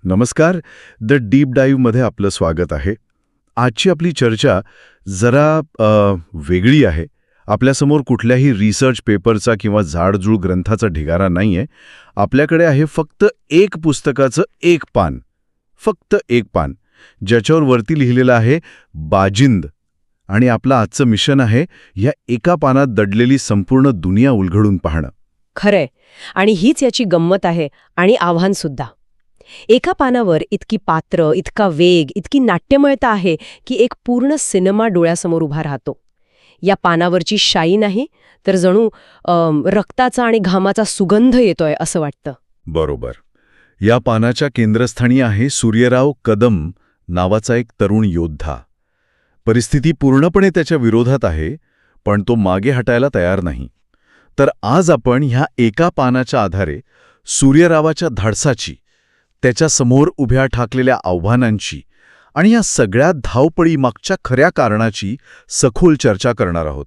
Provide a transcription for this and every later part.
नमस्कार. The deep डाईव्हमध्ये आपलं स्वागत आहे. आजची आपली चर्चा जरा वेगळी आहे. आपल्यासमोर कुठल्याही रिसर्च पेपरचा किंवा जाडजूळ ग्रंथाचा ढिगारा नाहीये. आपल्याकडे आहे फक्त एक पुस्तकाचं एक पान, फक्त एक पान, ज्याच्यावर वरती लिहिलेलं आहे बाजिंद. आणि आपलं आजचं मिशन आहे या एका पानात दडलेली संपूर्ण दुनिया उलगडून पाहणं. खरंय. आणि हीच याची गंमत आहे आणि आव्हानसुद्धा. एका पानावर इतकी पात्र, इतका वेग, इतकी नाट्यमयता आहे की एक पूर्ण सिनेमा डोळ्यासमोर उभा राहतो. या पानावरची शाई नाही तर जणू रक्ताचा आणि घामाचा सुगंध येतोय असं वाटतं. बरोबर. या पानाच्या केंद्रस्थानी आहे सूर्यराव कदम नावाचा एक तरुण योद्धा. परिस्थिती पूर्णपणे त्याच्या विरोधात आहे, पण तो मागे हटायला तयार नाही. तर आज आपण ह्या एका पानाच्या आधारे सूर्यरावाच्या धाडसाची, त्याच्या समोर उभ्या ठाकलेल्या आव्हानांची आणि या सगळ्या धावपळीमागच्या खऱ्या कारणाची सखोल चर्चा करणार आहोत.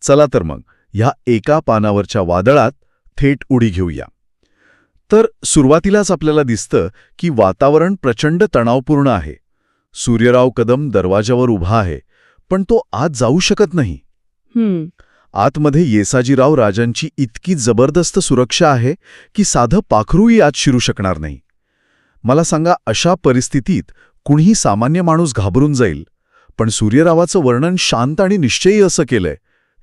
चला तर मग ह्या एका पानावरच्या वादळात थेट उडी घेऊया. तर सुरुवातीलाच आपल्याला दिसतं की वातावरण प्रचंड तणावपूर्ण आहे. सूर्यराव कदम दरवाजावर उभा आहे, पण तो आत जाऊ शकत नाही. आतमध्ये येसाजीराव राजांची इतकी जबरदस्त सुरक्षा आहे की साधं पाखरूही आत शिरू शकणार नाही. मला सांगा, अशा परिस्थितीत कुणीही सामान्य माणूस घाबरून जाईल, पण सूर्यरावाचं वर्णन शांत आणि निश्चयी असं केलंय.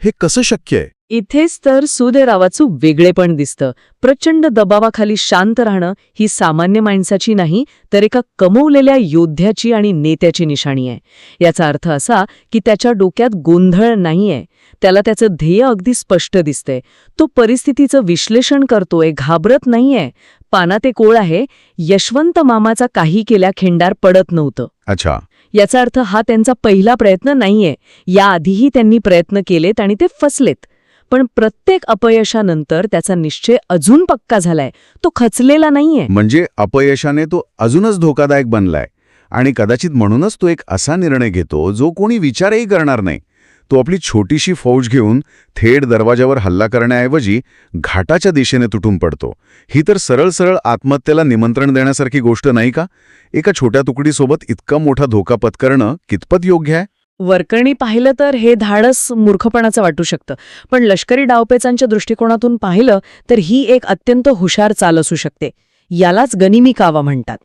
हे कसं शक्य आहे? इथेच तर सूर्यरावाचं वेगळेपण दिसतं. प्रचंड दबावाखाली शांत राहणं ही सामान्य माणसाची नाही, तर एका कमवलेल्या योद्ध्याची आणि नेत्याची निशाणी आहे. याचा अर्थ असा की त्याच्या डोक्यात गोंधळ नाहीये. त्याला त्याचं ध्येय अगदी स्पष्ट दिसतंय. तो परिस्थितीचं विश्लेषण करतोय, घाबरत नाहीये. पानात एक ओळ आहे, यशवंत मामाचा काही केल्या खिंडार पडत नव्हतं. अच्छा. याचा अर्थ हा त्यांचा पहिला प्रयत्न नाहीये. याआधीही त्यांनी प्रयत्न केलेत आणि ते फसलेत. पण प्रत्येक अपयशानंतर त्याचा निश्चय अजून पक्का झालाय. तो खचलेला नाहीये. म्हणजे अपयशाने तो अजूनच धोकादायक बनलाय. आणि कदाचित म्हणूनच तो एक असा निर्णय घेतो जो कोणी विचारही करणार नाही. तो आपली छोटीशी फौज घेऊन थेट दरवाजावर हल्ला करण्याऐवजी घाटाच्या दिशेने तुटून पडतो. ही तर सरळ सरळ आत्महत्येला निमंत्रण देण्यासारखी गोष्ट नाही का? एका छोट्या तुकडीसोबत इतका मोठा धोका पत्करणं कितपत योग्य आहे? वरकरणी पाहिलं तर हे धाडस मूर्खपणाचं वाटू शकतं, पण लष्करी डावपेचांच्या दृष्टिकोनातून पाहिलं तर ही एक अत्यंत हुशार चाल असू शकते. यालाच गनिमी कावा म्हणतात.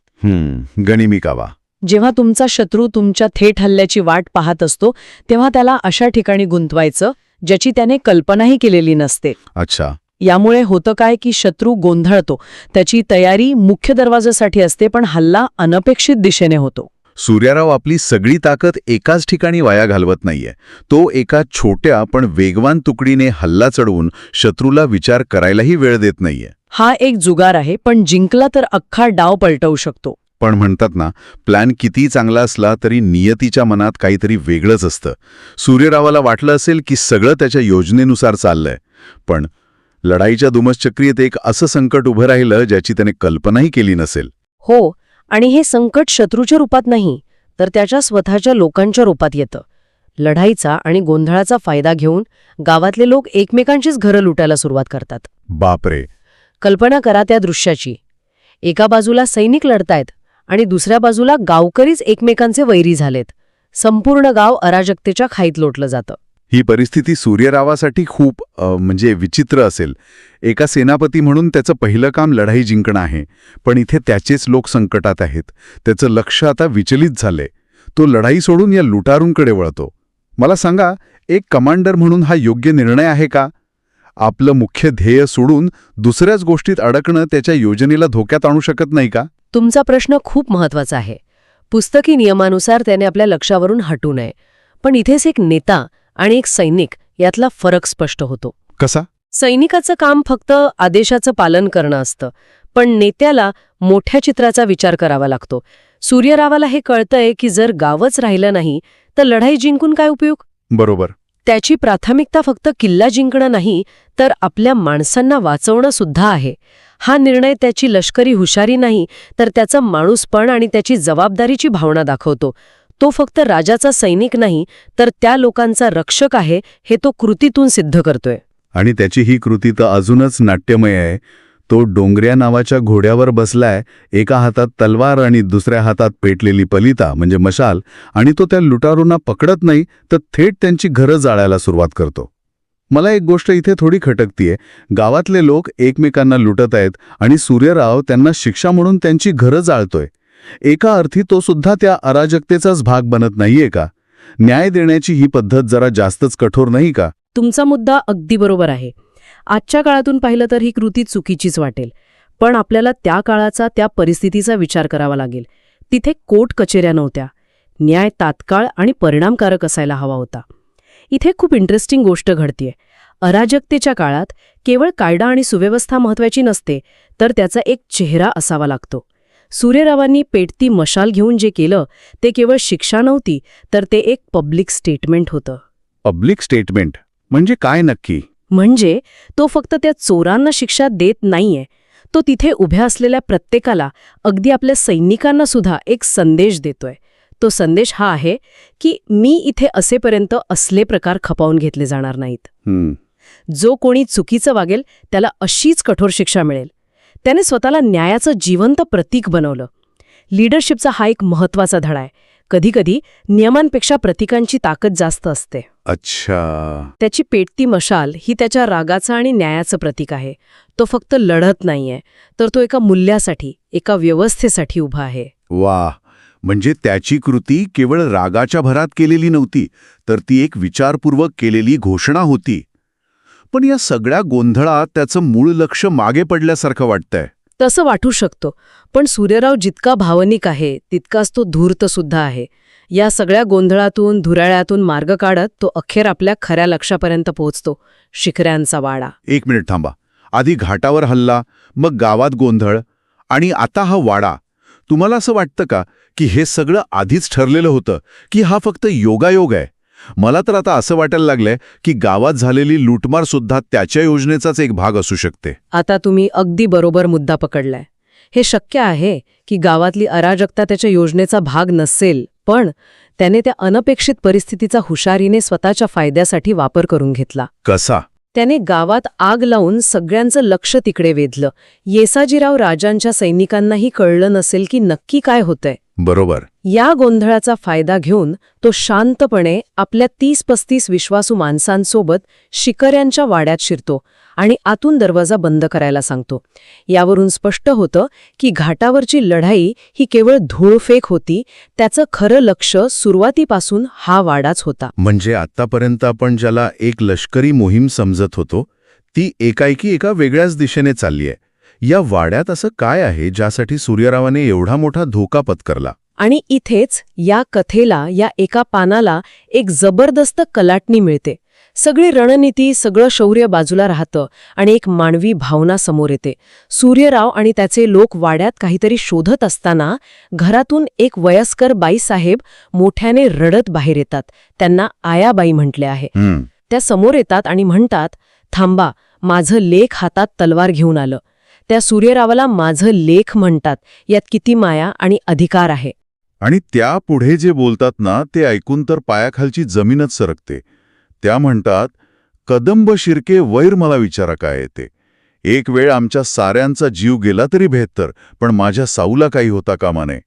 गनिमी कावा. जेव्हा तुमचा शत्रू तुमच्या थेट हल्ल्याची वाट पाहत असतो तेव्हा त्याला अशा ठिकाणी गुंतवायचं ज्याची त्याने कल्पनाही केलेली नसते. अच्छा. यामुळे होतं काय की शत्रू गोंधळतो. त्याची तयारी मुख्य दरवाजासाठी असते, पण हल्ला अनपेक्षित दिशेने होतो. सूर्यराव आपली सगळी ताकद एकाच ठिकाणी वाया घालवत नाहीये. तो एका छोट्या पण वेगवान तुकडीने हल्ला चढवून शत्रूला विचार करायलाही वेळ देत नाहीये. हा एक जुगार आहे, पण जिंकला तर अख्खा डाव पलटवू शकतो. पण म्हणतात ना, प्लॅन किती चांगला असला तरी नियतीच्या मनात काहीतरी वेगळंच असतं. सूर्यरावाला वाटलं असेल की सगळं त्याच्या योजनेनुसार चाललंय, पण लढाईच्या दुमश्चक्रीत एक असं संकट उभं राहिलं ज्याची त्याने कल्पनाही केली नसेल. हो, आणि हे संकट शत्रूच्या रूपात नाही तर त्याच्या स्वतःच्या लोकांच्या रूपात येतं. लढाईचा आणि गोंधळाचा फायदा घेऊन गावातले लोक एकमेकांचीच घरं लुटायला सुरुवात करतात. बापरे. कल्पना करा त्या दृश्याची. एका बाजूला सैनिक लढतायत आणि दुसऱ्या बाजूला गावकरीच एकमेकांचे वैरी झालेत. संपूर्ण गाव अराजकतेच्या खाईत लोटलं जातं. ही परिस्थिती सूर्यरावासाठी खूप विचित्र असेल. एका सेनापती म्हणून त्याचं पहिलं काम लढाई जिंकणं आहे, पण इथे त्याचेच लोक संकटात आहेत. त्याचं लक्ष आता विचलित झालंय. तो लढाई सोडून या लुटारूंकडे वळतो. मला सांगा, एक कमांडर म्हणून हा योग्य निर्णय आहे का? आपलं मुख्य ध्येय सोडून दुसऱ्याच गोष्टीत अडकणं त्याच्या योजनेला धोक्यात आणू शकत नाही का? तुमचा प्रश्न खूप महत्वाचा आहे. पुस्तकी नियमानुसार त्याने आपल्या लक्षावरून हटू नये, पण इथेच एक नेता आणि एक सैनिक यातला फरक स्पष्ट होतो. कसा? सैनिकाचं काम फक्त आदेशाचं पालन करणं असतं, पण नेत्याला मोठ्या चित्राचा विचार करावा लागतो. सूर्यरावाला हे कळतंय की जर गावच राहिलं नाही तर लढाई जिंकून काय उपयोग. बरोबर. त्याची प्राथमिकता फक्त किल्ला जिंकणं नाही तर आपल्या माणसांना वाचवणं सुद्धा आहे. हा निर्णय त्याची लष्करी हुशारी नाही तर त्याचं माणूसपण आणि त्याची जबाबदारीची भावना दाखवतो. तो फक्त राजाचा सैनिक नाही तर त्या लोकांचा रक्षक आहे हे तो कृतीतून सिद्ध करतोय. आणि त्याची ही कृती तर अजूनच नाट्यमय आहे. तो डोंगऱ्या नावाच्या घोड्यावर बसलाय, एका हातात तलवार आणि दुसऱ्या हातात पेटलेली पलिता म्हणजे मशाल, आणि तो त्या लुटारूंना पकडत नाही तर थेट त्यांची घरं जाळायला सुरुवात करतो. मला एक गोष्ट इथे थोडी खटकतीये. गावातले लोक एकमेकांना लुटत आहेत आणि सूर्यराव त्यांना शिक्षा म्हणून त्यांची घरं जाळतोय. एका अर्थी तो सुद्धा त्या अराजकतेचाच भाग बनत नाहीये का? न्याय देण्याची ही पद्धत जरा जास्तच कठोर नाही का? तुमचा मुद्दा अगदी बरोबर आहे. आजच्या काळातून पाहिलं तर ही कृती चुकीचीच वाटेल. पण आपल्याला त्या काळाचा, त्या परिस्थितीचा विचार करावा लागेल. तिथे कोर्ट कचेऱ्या नव्हत्या. न्याय तात्काळ आणि परिणामकारक असायला हवा होता. इथे खूप इंटरेस्टिंग गोष्ट घडतीये. अराजकतेच्या काळात केवळ कायदा आणि सुव्यवस्था महत्वाची नसते, तर त्याचा एक चेहरा असावा लागतो. सूर्यरावांनी पेटती मशाल घेऊन जे केलं ते केवळ शिक्षा नव्हती, तर ते एक पब्लिक स्टेटमेंट होतं. पब्लिक स्टेटमेंट म्हणजे काय नक्की? म्हणजे तो फक्त त्या चोरांना शिक्षा देत नाहीये, तो तिथे उभ्या असलेल्या प्रत्येकाला, अगदी आपल्या सैनिकांना सुद्धा एक संदेश देतोय. तो संदेश हा आहे की मी इथे असेपर्यंत असले प्रकार खपावून घेतले जाणार नाहीत. जो कोणी चुकीचं वागेल त्याला अशीच कठोर शिक्षा मिळेल. त्याने स्वतःला न्यायाचं जिवंत प्रतीक बनवलं. लीडरशिपचा हा एक महत्वाचा धडा आहे. कधीकधी नियमांपेक्षा प्रतीकांची ताकद जास्त असते. अच्छा. त्याची पेटती मशाल ही त्याच्या रागाचं आणि न्यायाचं प्रतीक आहे. तो फक्त लढत नाहीये, तर तो एका मूल्यासाठी, एका व्यवस्थेसाठी उभा आहे. वा, म्हणजे त्याची कृती केवळ रागाच्या भरात केलेली नव्हती, तर ती एक विचारपूर्वक केलेली घोषणा होती. पण या सगळ्या गोंधळात त्याचं मूळ लक्ष मागे पडल्यासारखं वाटतंय. तसं वाटू शकतो, पण सूर्यराव जितका भावनिक आहे तितकाच तो धूर्त सुद्धा आहे. या सगळ्या गोंधळातून, धुराळ्यातून मार्ग काढत तो अखेर आपल्या खऱ्या लक्ष्यापर्यंत पोहोचतो, शिखऱ्यांचा वाडा. एक मिनिट थांबा. आधी घाटावर हल्ला, मग गावात गोंधळ, आणि आता हा वाडा. तुम्हाला असं वाटतं का की हे सगळं आधीच ठरलेलं होतं, की हा फक्त योगायोग आहे? मला तर आता असं वाटायला लागलंय की गावात झालेली लूटमार सुद्धा त्याच्या योजनेचाच एक भाग असू शकते. आता तुम्ही अगदी बरोबर मुद्दा पकडलाय. हे शक्य आहे की गावातली अराजकता त्याच्या योजनेचा भाग नसेल, पण त्याने त्या अनपेक्षित परिस्थितीचा हुशारीने स्वतःच्या फायद्यासाठी वापर करून घेतला. कसा? त्याने गावात आग लावून सगळ्यांचं लक्ष तिकडे वेधलं. येसाजीराव राजांच्या सैनिकांनाही कळलं नसेल की नक्की काय होतंय. बरोबर. या गोंधळाचा फायदा घेऊन तो शांतपणे आपल्या 30-35 विश्वासू माणसांसोबत शिकऱ्यांच्या वाड्यात शिरतो आणि आतून दरवाजा बंद करायला सांगतो. यावरून स्पष्ट होतं की घाटावरची लढाई ही केवळ धूळफेक होती. त्याचं खरं लक्ष सुरुवातीपासून हा वाडाच होता. म्हणजे आतापर्यंत आपण ज्याला एक लष्करी मोहीम समजत होतो, ती एकाएकी एका वेगळ्याच दिशेने चालली आहे. या वाड्यात असं काय आहे ज्यासाठी सूर्यरावाने एवढा मोठा धोका पत्करला? आणि इथेच या कथेला, या एका पानाला एक जबरदस्त कलाटणी मिळते. सगळी रणनीती, सगळं शौर्य बाजूला राहतं आणि एक मानवी भावना समोर येते. सूर्यराव आणि त्याचे लोक वाड्यात काहीतरी शोधत असताना घरातून एक वयस्कर बाईसाहेब मोठ्याने रडत बाहेर येतात. त्यांना आयाबाई म्हटले आहे. त्या समोर येतात आणि म्हणतात, थांबा, माझं लेक हातात तलवार घेऊन आलं. त्या सूर्यरावाला माझं लेख म्हणतात. यात किती माया आणि अधिकार आहे. आणि त्या पुढे जे बोलतात ना, ते ऐकून तर पायाखालची जमीनच सरकते. त्या म्हणतात, कदंब शिर्के वैर मला विचारा काय येते. एक वेळ आमच्या साऱ्यांचा जीव गेला तरी बेहत्तर, पण माझ्या साऊला काही होता कामा नये.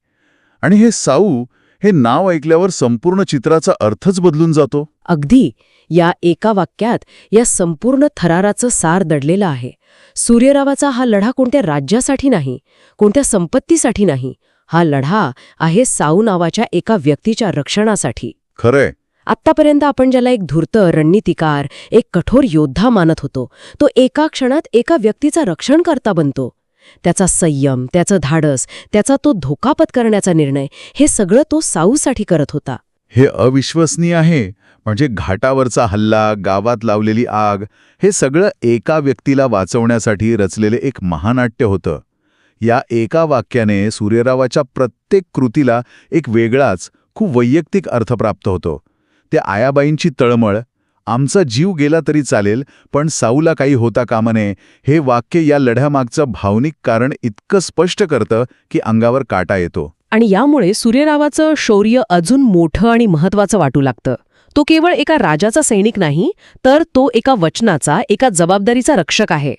आणि हे साऊ हे नाव ऐकल्यावर संपूर्ण चित्राचा अर्थच बदलून जातो. अगदी. या एका वाक्यात या संपूर्ण थराराचं सार दडलेलं आहे. सूर्यरावाचा हा लढा कोणत्या राज्यासाठी नाही, कोणत्या संपत्तीसाठी नाही. हा लढा आहे साऊ नावाच्या एका व्यक्तीच्या रक्षणासाठी. खरंय. आत्तापर्यंत आपण ज्याला एक धूर्त रणनीतिकार, एक कठोर योद्धा मानत होतो, तो एका क्षणात एका व्यक्तीचा रक्षणकर्ता बनतो. त्याचा संयम, त्याचं धाडस, त्याचा तो धोका पत्करण्याचा निर्णय, हे सगळं तो साऊसाठी करत होता. हे अविश्वसनीय आहे. म्हणजे घाटावरचा हल्ला, गावात लावलेली आग, हे सगळं एका व्यक्तीला वाचवण्यासाठी रचलेले एक महानाट्य होतं. या एका वाक्याने सूर्यरावाच्या प्रत्येक कृतीला एक वेगळाच, खूप वैयक्तिक अर्थ प्राप्त होतो. त्या आयाबाईंची तळमळ, आमचा जीव गेला तरी चालेल, पण साऊला काही होता कामा नये, हे वाक्य या लढ्यामागचं भावनिक कारण इतकं स्पष्ट करतं की अंगावर काटा येतो. आणि यामुळे सूर्यरावाचं शौर्य अजून मोठं आणि महत्वाचं वाटू लागतं. तो केवळ एका राजाचा सैनिक नाही, तर तो एका वचनाचा, एका जबाबदारीचा रक्षक आहे.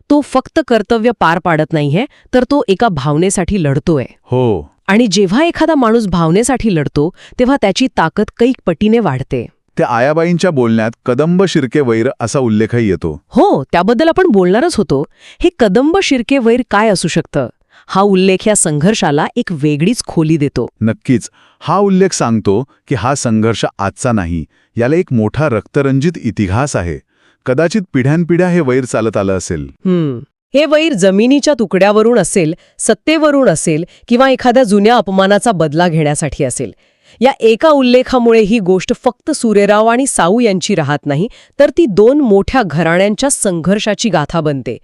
तो फक्त कर्तव्य पार पाडत नाहीये, तर तो एका भावनेसाठी लढतोय. हो. आणि जेव्हा एखादा माणूस भावनेसाठी लढतो तेव्हा त्याची ताकद कैक पटीने वाढते. त्या आयाबाईंच्या बोलण्यात कदंब शिर्के वैर असा उल्लेखही येतो. हो, त्याबद्दल आपण बोलणारच होतो. हे कदंब शिर्के वैर काय असू शकतं? हा उल्लेख या संघर्षाला एक वेगळीच खोली देतो. नक्कीच. हा उल्लेख सांगतो की हा संघर्ष आजचा नाही, याला एक मोठा रक्तरंजित इतिहास आहे. कदाचित पिढ्यानपिढ्या हे वैर चालत आलं असेल. हे वैर जमिनीच्या तुकड्यावरून असेल, सत्तेवरून असेल किंवा एखाद्या जुन्या अपमानाचा बदला घेण्यासाठी असेल. या एका उल्लेखामुळे ही गोष्ट फक्त सूर्यराव आणि साऊ यांची राहत नाही, तर ती दोन मोठ्या घराण्यांच्या संघर्षाची गाथा बनते.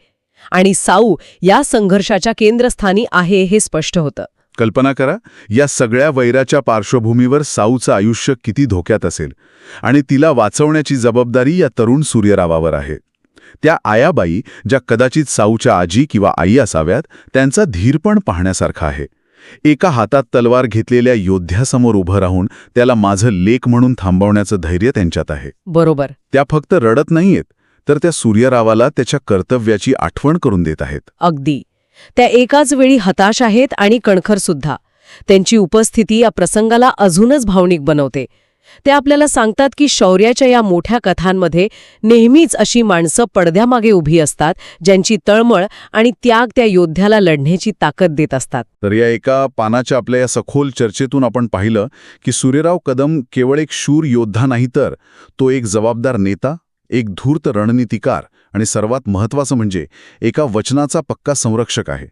आणि साऊ या संघर्षाच्या केंद्रस्थानी आहे हे स्पष्ट होतं. कल्पना करा, या सगळ्या वैराच्या पार्श्वभूमीवर साऊचं आयुष्य किती धोक्यात असेल आणि तिला वाचवण्याची जबाबदारी या तरुण सूर्यरावावर आहे. त्या आयाबाई, ज्या कदाचित साऊच्या आजी किंवा आई असाव्यात, त्यांचा धीरपण पाहण्यासारखा आहे. एका हातात तलवार घेतलेल्या योद्ध्यासमोर उभं राहून त्याला माझं लेक म्हणून थांबवण्याचं धैर्य त्यांच्यात आहे. बरोबर. त्या फक्त रडत नाहीयेत, तर त्या सूर्यरावाला त्याच्या कर्तव्याची आठवण करून देत आहेत. अगदी. त्या एकाच वेळी हताश आहेत आणि कणखर सुद्धा. त्यांची उपस्थिती या प्रसंगाला अजूनच भावनिक बनवते. ते आपल्याला सांगतात की शौर्याच्या या मोठ्या कथांमध्ये नेहमीच अशी माणसं पडद्यामागे उभी असतात, ज्यांची तळमळ आणि त्याग त्या योद्ध्याला लढण्याची ताकद देत असतात. तर या एका पानाच्या आपल्या या सखोल चर्चेतून आपण पाहिलं की सूर्यराव कदम केवळ एक शूर योद्धा नाही, तर तो एक जबाबदार नेता, एक धूर्त रणनीतिकार आणि सर्वात महत्त्वाचं म्हणजे एका वचनाचा पक्का संरक्षक आहे.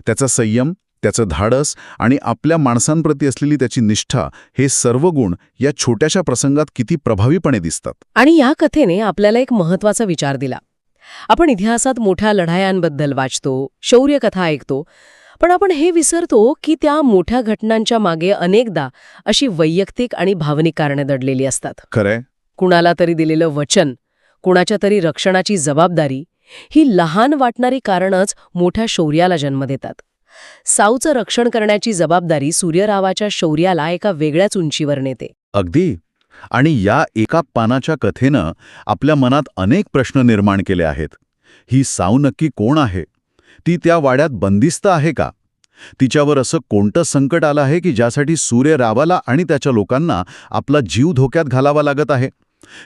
त्याचा संयम, त्याचं धाडस आणि आपल्या माणसांप्रती असलेली त्याची निष्ठा, हे सर्व गुण या छोट्याशा प्रसंगात किती प्रभावीपणे दिसतात. आणि या कथेने आपल्याला एक महत्त्वाचा विचार दिला. आपण इतिहासात मोठ्या लढायांबद्दल वाचतो, शौर्यकथा ऐकतो, पण आपण हे विसरतो की त्या मोठ्या घटनांच्या मागे अनेकदा अशी वैयक्तिक आणि भावनिक कारणे दडलेली असतात. खरंय. कुणाला तरी दिलेलं वचन, कुणाच्या तरी रक्षणाची जबाबदारी, ही लहान वाटणारी कारणच मोठ्या शौर्याला जन्म देतात. साऊचं रक्षण करण्याची जबाबदारी सूर्यरावाच्या शौर्याला एका वेगळ्याच उंचीवर नेते. अगदी. आणि या एका पानाच्या कथेनं आपल्या मनात अनेक प्रश्न निर्माण केले आहेत. ही साऊ नक्की कोण आहे? ती त्या वाड्यात बंदिस्त आहे का? तिच्यावर असं कोणतं संकट आलं आहे की ज्यासाठी सूर्यरावाला आणि त्याच्या लोकांना आपला जीव धोक्यात घालावा लागत आहे?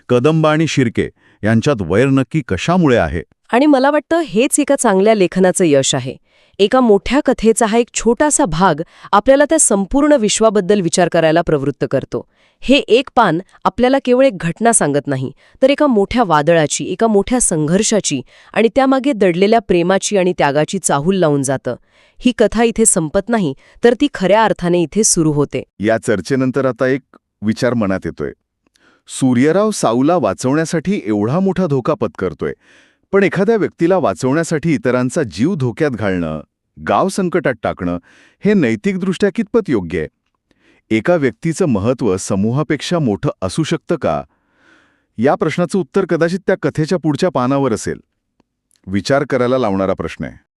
कदंब आणि शिर्के यांच्यात वैर नक्की कशामुळे आहे? आणि मला वाटतं हेच एका चांगल्या लेखनाचं यश आहे. एका मोठ्या कथेचा हा एक छोटासा भाग आपल्याला त्या संपूर्ण विश्वाबद्दल विचार करायला प्रवृत्त करतो. हे एक पान आपल्याला केवळ एक घटना सांगत नाही, तर एका मोठ्या वादळाची, एका मोठ्या संघर्षाची आणि त्यामागे दडलेल्या प्रेमाची आणि त्यागाची चाहूल लावून जातं. ही कथा इथे संपत नाही, तर ती खऱ्या अर्थाने इथे सुरू होते. या चर्चेनंतर आता एक विचार मनात येतोय. सूर्यराव साऊला वाचवण्यासाठी एवढा मोठा धोका पत्करतोय, पण एखाद्या व्यक्तीला वाचवण्यासाठी इतरांचा जीव धोक्यात घालणं, गाव संकटात टाकणं, हे नैतिकदृष्ट्या कितपत योग्य आहे? एका व्यक्तीचं महत्त्व समूहापेक्षा मोठं असू शकतं का? या प्रश्नाचं उत्तर कदाचित त्या कथेच्या पुढच्या पानावर असेल. विचार करायला लावणारा प्रश्न आहे.